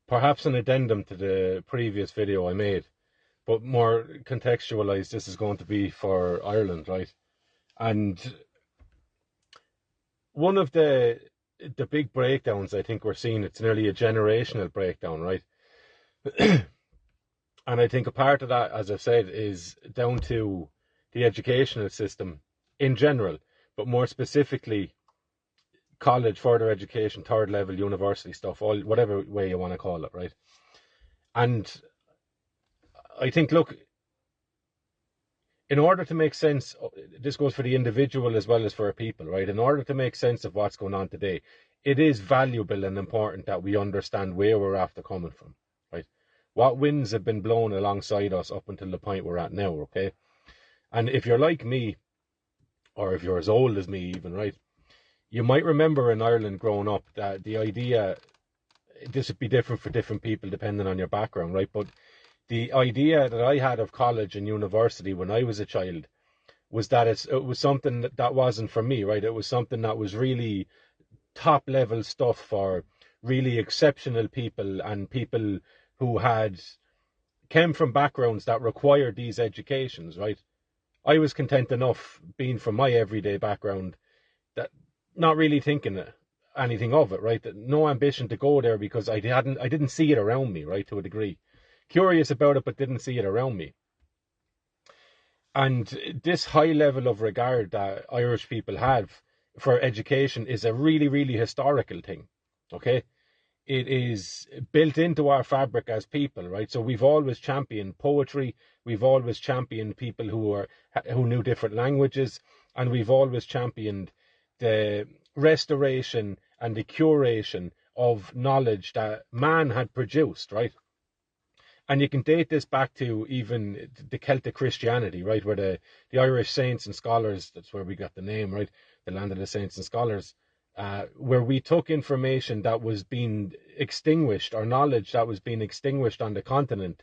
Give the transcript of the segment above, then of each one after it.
perhaps an addendum to the previous video I made, but more contextualized. This is going to be for Ireland, right? And one of the big breakdowns I think we're seeing, it's nearly a generational breakdown, right? And I think a part of that, as I've said, is down to the educational system in general, but more specifically college, further education, third level, university stuff, all whatever way you want to call it, right? And I think, look, in order to make sense, this goes for the individual as well as for a people, right? In order to make sense of what's going on today, it is valuable and important that we understand where we're after coming from, right? What winds have been blown alongside us up until the point we're at now, okay? And if you're like me, or if you're as old as me even, right, you might remember in Ireland growing up that the idea, this would be different for different people depending on your background, right? But the idea that I had of college and university when I was a child was that it was something that wasn't for me, right? It was something that was really top level stuff for really exceptional people and people who had came from backgrounds that required these educations, right? I was content enough being from my everyday background that not really thinking anything of it, right? That no ambition to go there because I didn't see it around me, right? To a degree, curious about it, but didn't see it around me. And this high level of regard that Irish people have for education is a really, really historical thing, okay? It is built into our fabric as people, right? So we've always championed poetry, we've always championed people who knew different languages, and we've always championed the restoration and the curation of knowledge that man had produced, right? And you can date this back to even the Celtic Christianity, right? Where the Irish saints and scholars, that's where we got the name, right? The land of the saints and scholars, where we took information that was being extinguished, or knowledge that was being extinguished on the continent,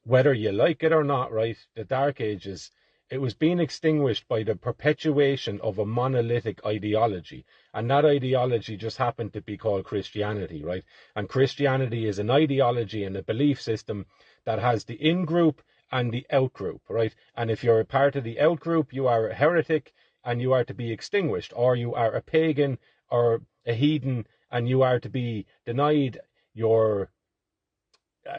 whether you like it or not, right? The Dark Ages, it was being extinguished by the perpetuation of a monolithic ideology. And that ideology just happened to be called Christianity, right? And Christianity is an ideology and a belief system that has the in-group and the out-group, right? And if you're a part of the out-group, you are a heretic and you are to be extinguished, or you are a pagan or a heathen and you are to be denied your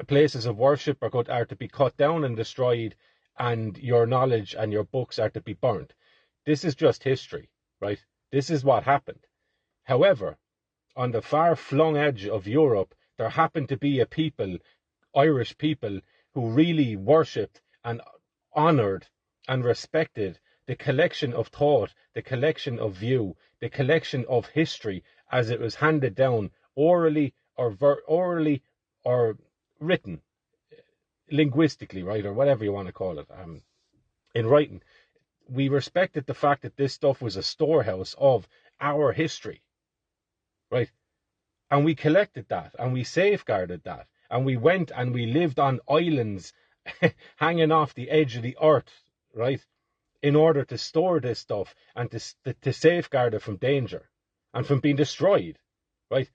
places of worship are to be cut down and destroyed, and your knowledge and your books are to be burnt. This is just history, right? This is what happened. However, on the far-flung edge of Europe, there happened to be a people, Irish people, who really worshipped and honoured and respected the collection of thought, the collection of view, the collection of history as it was handed down orally or written, linguistically, right, or whatever you want to call it, in writing. We respected the fact that this stuff was a storehouse of our history, right? And we collected that, and we safeguarded that, and we went and we lived on islands hanging off the edge of the earth, right, in order to store this stuff and to safeguard it from danger and from being destroyed, right?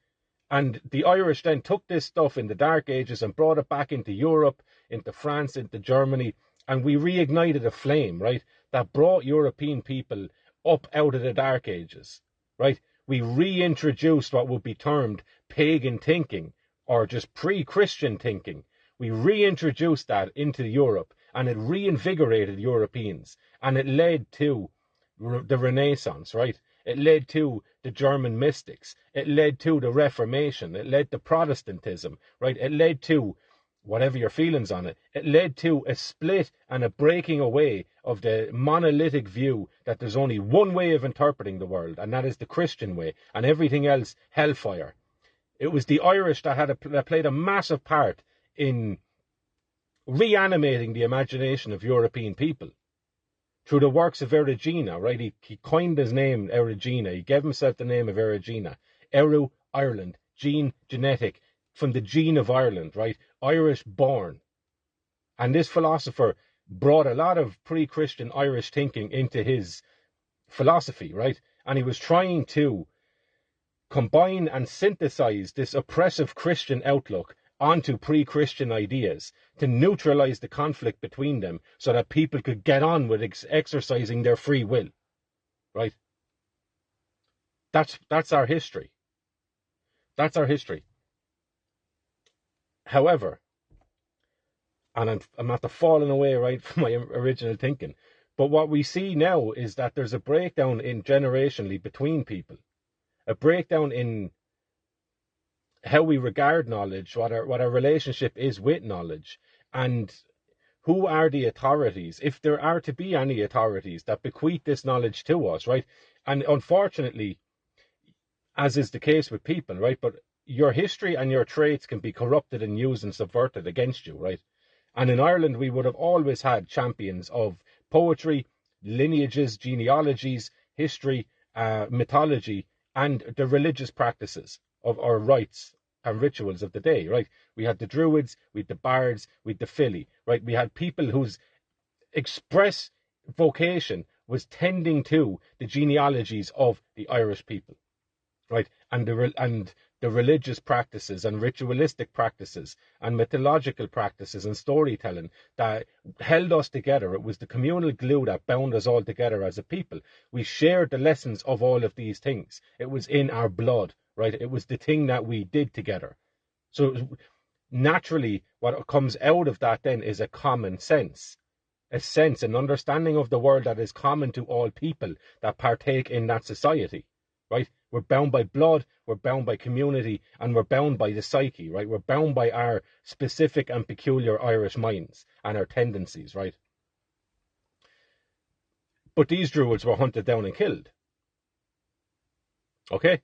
And the Irish then took this stuff in the Dark Ages and brought it back into Europe, into France, into Germany, and we reignited a flame, right, that brought European people up out of the Dark Ages, right? We reintroduced what would be termed pagan thinking, or just pre-Christian thinking. We reintroduced that into Europe, and it reinvigorated Europeans, and it led to the Renaissance, right? It led to the German mystics. It led to the Reformation. It led to Protestantism, right? It led to, whatever your feelings on it, it led to a split and a breaking away of the monolithic view that there's only one way of interpreting the world, and that is the Christian way, and everything else, hellfire. It was the Irish that played a massive part in reanimating the imagination of European people through the works of Erigena, right? He coined his name Erigena. He gave himself the name of Erigena. Eru, Ireland, gene, genetic, from the gene of Ireland, right? Irish born. And this philosopher brought a lot of pre-Christian Irish thinking into his philosophy, right? And he was trying to combine and synthesize this oppressive Christian outlook onto pre-Christian ideas to neutralize the conflict between them so that people could get on with exercising their free will, right? That's our history. That's our history. However, and I'm not falling away right from my original thinking, but what we see now is that there's a breakdown in generationally between people, a breakdown in how we regard knowledge, what our relationship is with knowledge, and who are the authorities, if there are to be any authorities that bequeath this knowledge to us, right? And unfortunately, as is the case with people, right? But your history and your traits can be corrupted and used and subverted against you, right? And in Ireland, we would have always had champions of poetry, lineages, genealogies, history, mythology, and the religious practices of our rites and rituals of the day, right? We had the Druids, we had the Bards, we had the Fili, right? We had people whose express vocation was tending to the genealogies of the Irish people, right? And the religious practices and ritualistic practices and mythological practices and storytelling that held us together. It was the communal glue that bound us all together as a people. We shared the lessons of all of these things. It was in our blood, right? It was the thing that we did together. So naturally, what comes out of that then is a common sense, an understanding of the world that is common to all people that partake in that society, right? We're bound by blood, we're bound by community, and we're bound by the psyche, right? We're bound by our specific and peculiar Irish minds and our tendencies, right? But these Druids were hunted down and killed. Okay?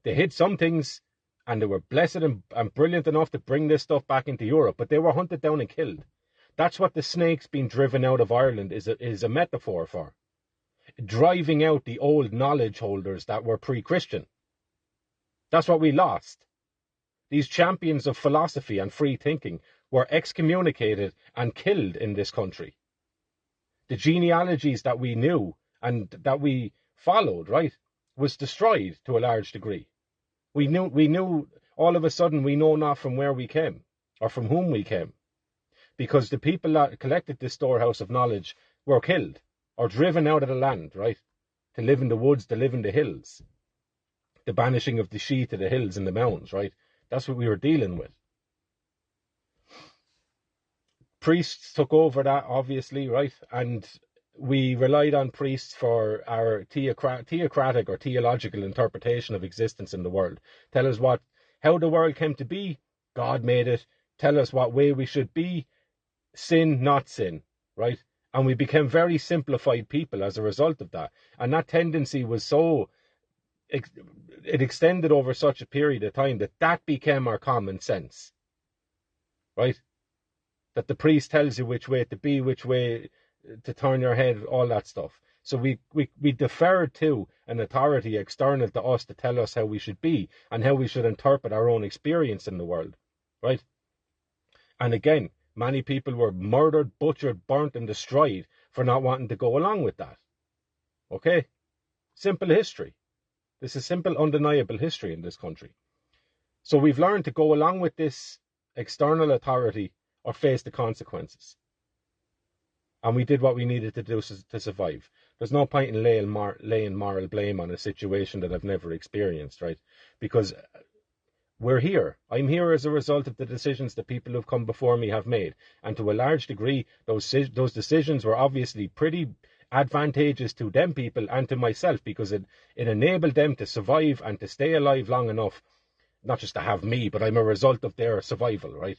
They hid some things, and they were blessed and brilliant enough to bring this stuff back into Europe, but they were hunted down and killed. That's what the snakes being driven out of Ireland is a metaphor for. Driving out the old knowledge holders that were pre-Christian. That's what we lost. These champions of philosophy and free thinking were excommunicated and killed in this country. The genealogies that we knew and that we followed, right, was destroyed to a large degree. We knew all of a sudden we know not from where we came or from whom we came, because the people that collected this storehouse of knowledge were killed or driven out of the land, right, to live in the woods, to live in the hills. The banishing of the Sidhe to the hills and the mountains, right? That's what we were dealing with. Priests took over that, obviously, right? And we relied on priests for our theocratic or theological interpretation of existence in the world. Tell us how the world came to be, God made it. Tell us what way we should be, sin, not sin, right? And we became very simplified people as a result of that. And that tendency was it extended over such a period of time that became our common sense, right? That the priest tells you which way to be, which way to turn your head, all that stuff. So we deferred to an authority external to us to tell us how we should be and how we should interpret our own experience in the world, right? And again, many people were murdered, butchered, burnt, and destroyed for not wanting to go along with that. Okay? Simple history. This is simple, undeniable history in this country. So we've learned to go along with this external authority or face the consequences. And we did what we needed to do to survive. There's no point in laying moral blame on a situation that I've never experienced, right? Because we're here. I'm here as a result of the decisions that people who've come before me have made. And to a large degree, those decisions were obviously pretty advantageous to them people and to myself, because it enabled them to survive and to stay alive long enough, not just to have me, but I'm a result of their survival, right?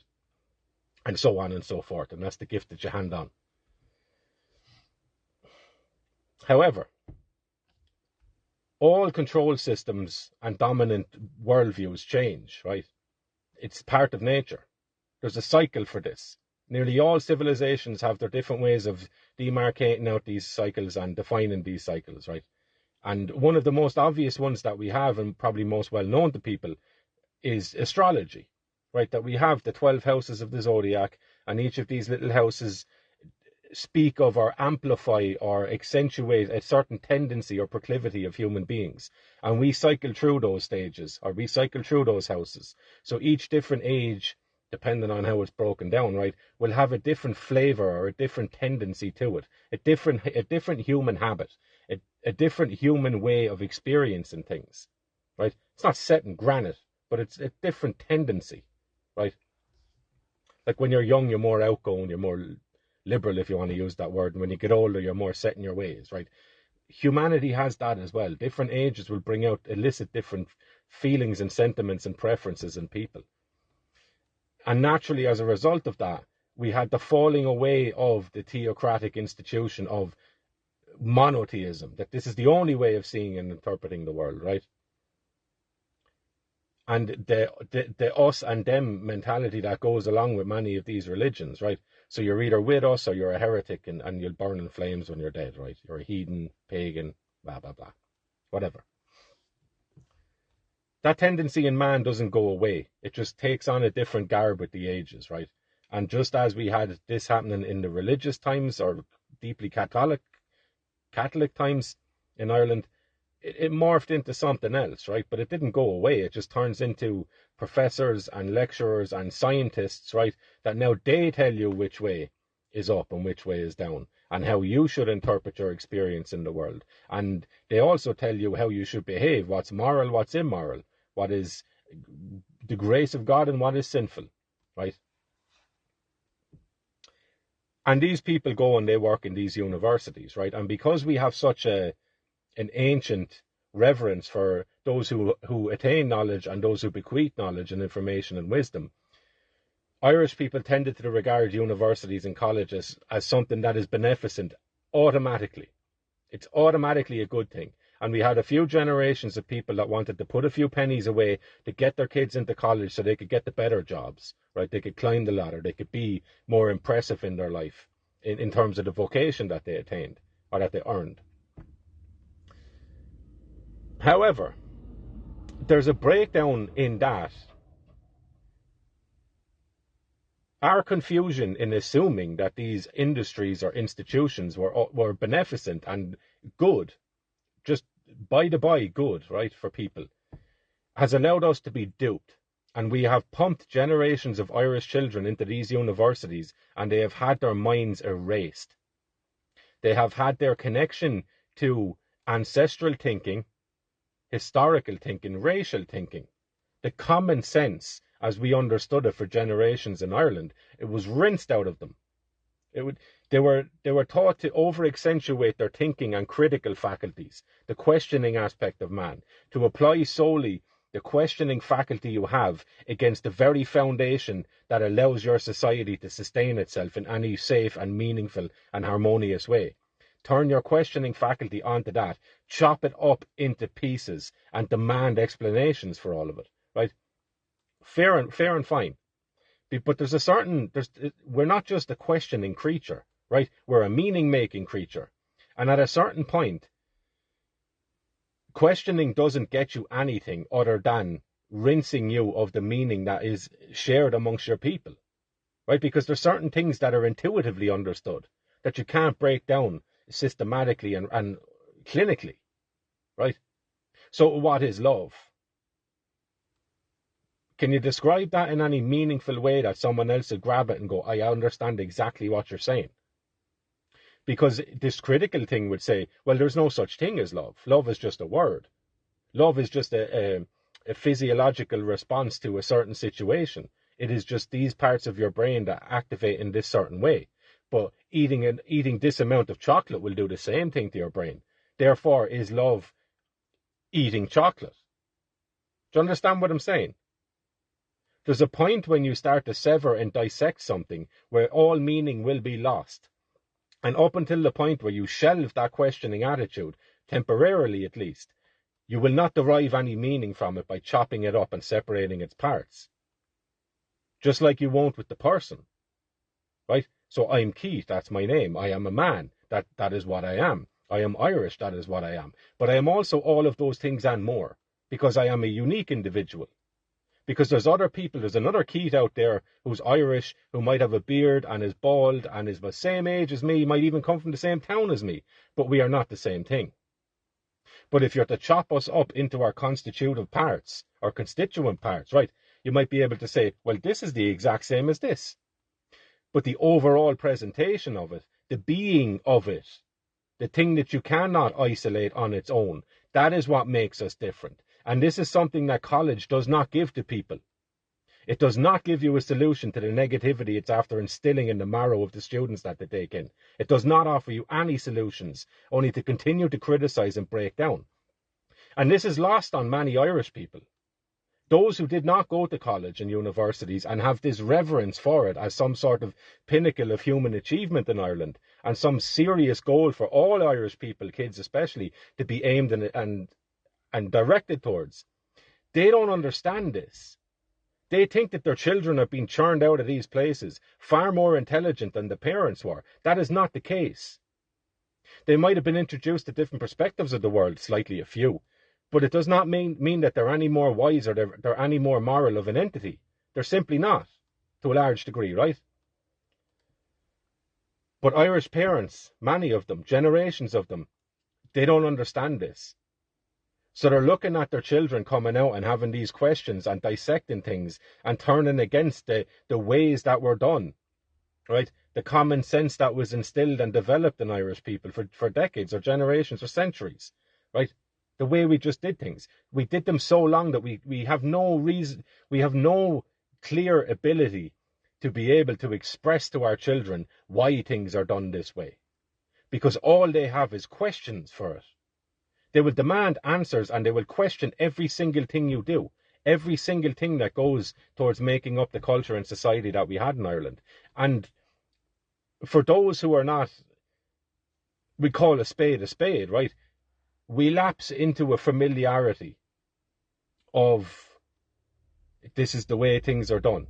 And so on and so forth. And that's the gift that you hand on. However, all control systems and dominant worldviews change, right? It's part of nature. There's a cycle for this. Nearly all civilizations have their different ways of demarcating out these cycles and defining these cycles, right? And one of the most obvious ones that we have, and probably most well known to people, is astrology, right? That we have the 12 houses of the zodiac, and each of these little houses speak of or amplify or accentuate a certain tendency or proclivity of human beings. And we cycle through those stages, or we cycle through those houses. So each different age, depending on how it's broken down, right, will have a different flavor or a different tendency to it, a different human habit, a different human way of experiencing things, right? It's not set in granite, but it's a different tendency, right? Like when you're young, you're more outgoing, you're more liberal, if you want to use that word. And when you get older, you're more set in your ways, right? Humanity has that as well. Different ages will elicit different feelings and sentiments and preferences in people. And naturally, as a result of that, we had the falling away of the theocratic institution of monotheism, that this is the only way of seeing and interpreting the world, right? And the us and them mentality that goes along with many of these religions, right? So you're either with us or you're a heretic, and you'll burn in flames when you're dead, right? You're a heathen, pagan, blah, blah, blah, whatever. That tendency in man doesn't go away. It just takes on a different garb with the ages, right? And just as we had this happening in the religious times or deeply Catholic times in Ireland, it morphed into something else, right? But it didn't go away. It just turns into professors and lecturers and scientists, right? That now they tell you which way is up and which way is down, and how you should interpret your experience in the world. And they also tell you how you should behave, what's moral, what's immoral, what is the grace of God and what is sinful, right? And these people go and they work in these universities, right? And because we have such an ancient reverence for those who attain knowledge and those who bequeath knowledge and information and wisdom, Irish people tended to regard universities and colleges as something that is beneficent automatically. It's automatically a good thing. And we had a few generations of people that wanted to put a few pennies away to get their kids into college so they could get the better jobs, right? They could climb the ladder. They could be more impressive in their life in terms of the vocation that they attained or that they earned. However, there's a breakdown in that. Our confusion in assuming that these industries or institutions were beneficent and good, just by the by good, right, for people, has allowed us to be duped. And we have pumped generations of Irish children into these universities, and they have had their minds erased. They have had their connection to ancestral thinking, historical thinking, racial thinking, the common sense as we understood it for generations in Ireland. It was rinsed out of them. They were taught to over-accentuate their thinking and critical faculties, the questioning aspect of man, to apply solely the questioning faculty you have against the very foundation that allows your society to sustain itself in any safe and meaningful and harmonious way. Turn your questioning faculty onto that, chop it up into pieces, and demand explanations for all of it, right? Fair and fine. But we're not just a questioning creature, right? We're a meaning-making creature. And at a certain point, questioning doesn't get you anything other than rinsing you of the meaning that is shared amongst your people, right? Because there's certain things that are intuitively understood that you can't break down systematically and clinically, right? So what is love? Can you describe that in any meaningful way that someone else would grab it and go, I understand exactly what you're saying? Because this critical thing would say, well, there's no such thing as love. Love is just a word. Love is just a physiological response to a certain situation. It is just these parts of your brain that activate in this certain way. But eating this amount of chocolate will do the same thing to your brain. Therefore, is love eating chocolate? Do you understand what I'm saying? There's a point when you start to sever and dissect something where all meaning will be lost. And up until the point where you shelve that questioning attitude, temporarily at least, you will not derive any meaning from it by chopping it up and separating its parts. Just like you won't with the person, right? So I'm Keith, that's my name. I am a man, that is what I am. I am Irish, that is what I am. But I am also all of those things and more, because I am a unique individual. Because there's other people, there's another Keith out there who's Irish, who might have a beard and is bald and is the same age as me, might even come from the same town as me, but we are not the same thing. But if you're to chop us up into our constitutive parts, or constituent parts, right, you might be able to say, well, this is the exact same as this. But the overall presentation of it, the being of it, the thing that you cannot isolate on its own, that is what makes us different. And this is something that college does not give to people. It does not give you a solution to the negativity it's after instilling in the marrow of the students that they take in. It does not offer you any solutions, only to continue to criticise and break down. And this is lost on many Irish people. Those who did not go to college and universities and have this reverence for it as some sort of pinnacle of human achievement in Ireland and some serious goal for all Irish people, kids especially, to be aimed and directed towards. They don't understand this. They think that their children are being churned out of these places far more intelligent than the parents were. That is not the case. They might have been introduced to different perspectives of the world, slightly a few, but it does not mean that they're any more wise or they're any more moral of an entity. They're simply not, to a large degree, right? But Irish parents, many of them, generations of them, they don't understand this. So they're looking at their children coming out and having these questions and dissecting things and turning against the ways that were done, right? The common sense that was instilled and developed in Irish people for decades or generations or centuries, right? The way we just did things. We did them so long that we have no reason, we have no clear ability to be able to express to our children why things are done this way. Because all they have is questions for it. They will demand answers and they will question every single thing you do. Every single thing that goes towards making up the culture and society that we had in Ireland. And for those who are not, we call a spade, right? We lapse into a familiarity of this is the way things are done.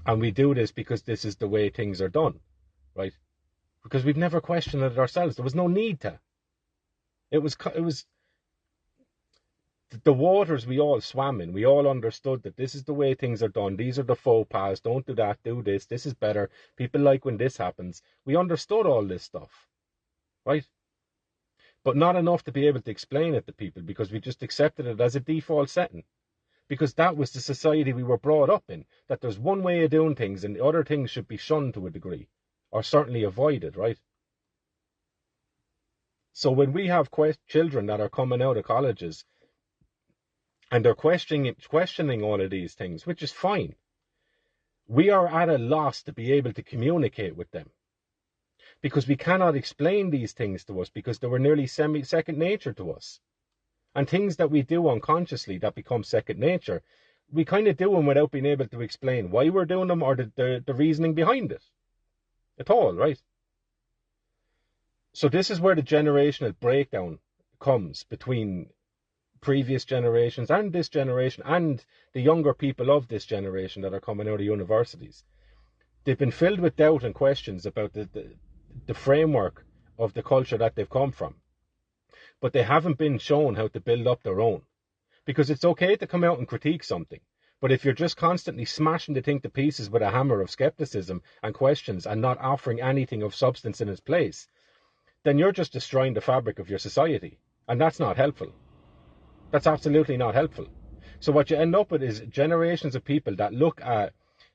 And we do this because this is the way things are done, right? Because we've never questioned it ourselves. There was no need to. It was the waters we all swam in. We all understood that this is the way things are done. These are the faux pas. Don't do that. Do this. This is better. People like when this happens. We understood all this stuff, right? But not enough to be able to explain it to people because we just accepted it as a default setting. Because that was the society we were brought up in. That there's one way of doing things and the other things should be shunned to a degree. Or certainly avoided, right? So when we have children that are coming out of colleges and they're questioning all of these things, which is fine, we are at a loss to be able to communicate with them. Because we cannot explain these things to us because they were nearly second nature to us. And things that we do unconsciously that become second nature, we kind of do them without being able to explain why we're doing them or the reasoning behind it at all, right? So this is where the generational breakdown comes between previous generations and this generation and the younger people of this generation that are coming out of universities. They've been filled with doubt and questions about the framework of the culture that they've come from. But they haven't been shown how to build up their own. Because it's okay to come out and critique something. But if you're just constantly smashing the thing to pieces with a hammer of skepticism and questions and not offering anything of substance in its place, then you're just destroying the fabric of your society. And that's not helpful. That's absolutely not helpful. So what you end up with is generations of people that look at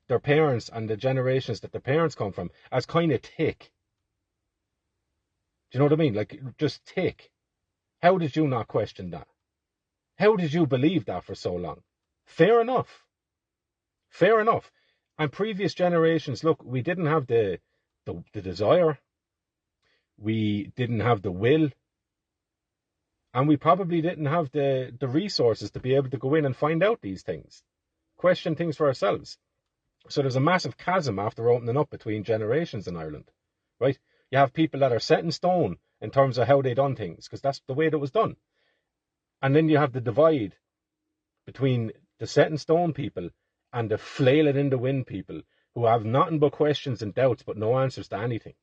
their parents and the generations that their parents come from as kind of thick. Do you know what I mean? Like, just thick. How did you not question that? How did you believe that for so long? Fair enough. Fair enough. And previous generations, look, we didn't have the desire. We didn't have the will. And we probably didn't have the resources to be able to go in and find out these things. Question things for ourselves. So there's a massive chasm after opening up between generations in Ireland, right? You have people that are set in stone in terms of how they done things, because that's the way that was done. And then you have the divide between the set in stone people and the flail it in the wind people who have nothing but questions and doubts but no answers to anything,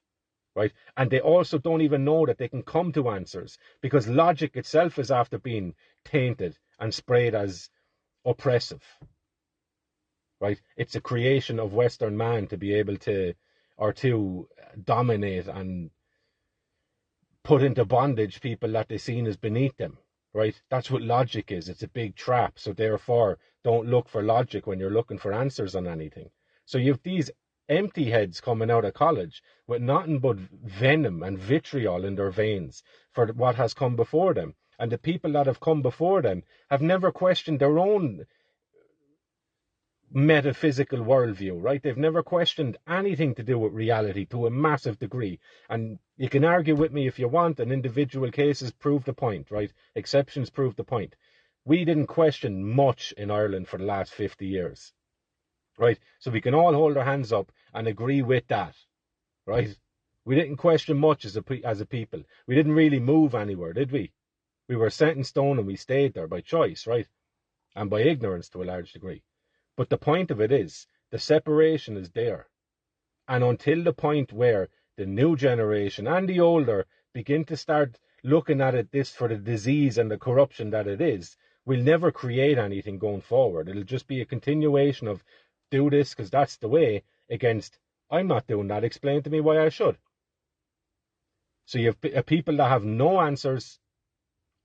right? And they also don't even know that they can come to answers because logic itself is after being tainted and sprayed as oppressive, right? It's a creation of Western man to be able to, or to dominate and put into bondage people that they seen as beneath them, right? That's what logic is. It's a big trap. So therefore, don't look for logic when you're looking for answers on anything. So you have these empty heads coming out of college with nothing but venom and vitriol in their veins for what has come before them. And the people that have come before them have never questioned their own metaphysical worldview, right? They've never questioned anything to do with reality to a massive degree. And you can argue with me if you want, and individual cases prove the point, right? Exceptions prove the point. We didn't question much in Ireland for the last 50 years, right? So we can all hold our hands up and agree with that, right? We didn't question much as a people. We didn't really move anywhere, did we? We were set in stone and we stayed there by choice, right? And by ignorance to a large degree. But the point of it is, the separation is there. And until the point where the new generation and the older begin to start looking at it this for the disease and the corruption that it is, we'll never create anything going forward. It'll just be a continuation of do this because that's the way against I'm not doing that, explain to me why I should. So you have people that have no answers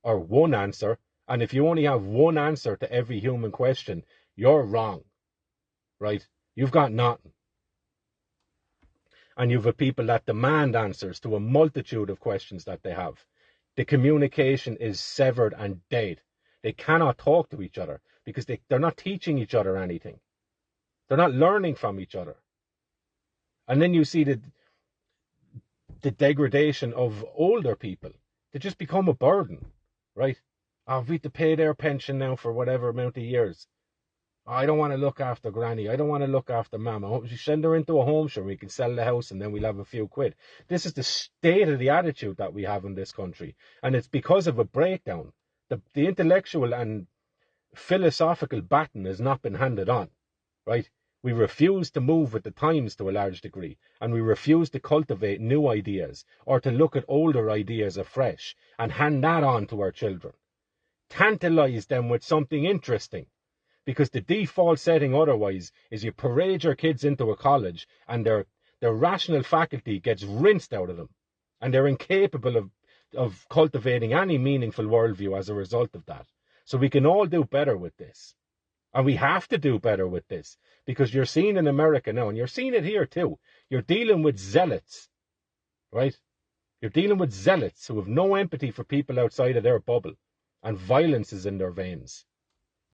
or one answer, and if you only have one answer to every human question, you're wrong, right? You've got nothing. And you've people that demand answers to a multitude of questions that they have. The communication is severed and dead. They cannot talk to each other because they're not teaching each other anything. They're not learning from each other. And then you see the degradation of older people. They just become a burden, right? Oh, we have to pay their pension now for whatever amount of years. I don't want to look after granny. I don't want to look after mama. Send her into a home, sure, we can sell the house and then we'll have a few quid. This is the state of the attitude that we have in this country. And it's because of a breakdown. The intellectual and philosophical baton has not been handed on, right? We refuse to move with the times to a large degree. And we refuse to cultivate new ideas or to look at older ideas afresh and hand that on to our children. Tantalize them with something interesting. Because the default setting otherwise is you parade your kids into a college and their rational faculty gets rinsed out of them. And they're incapable of cultivating any meaningful worldview as a result of that. So we can all do better with this. And we have to do better with this. Because you're seeing in America now, and you're seeing it here too, you're dealing with zealots, right? You're dealing with zealots who have no empathy for people outside of their bubble. And violence is in their veins.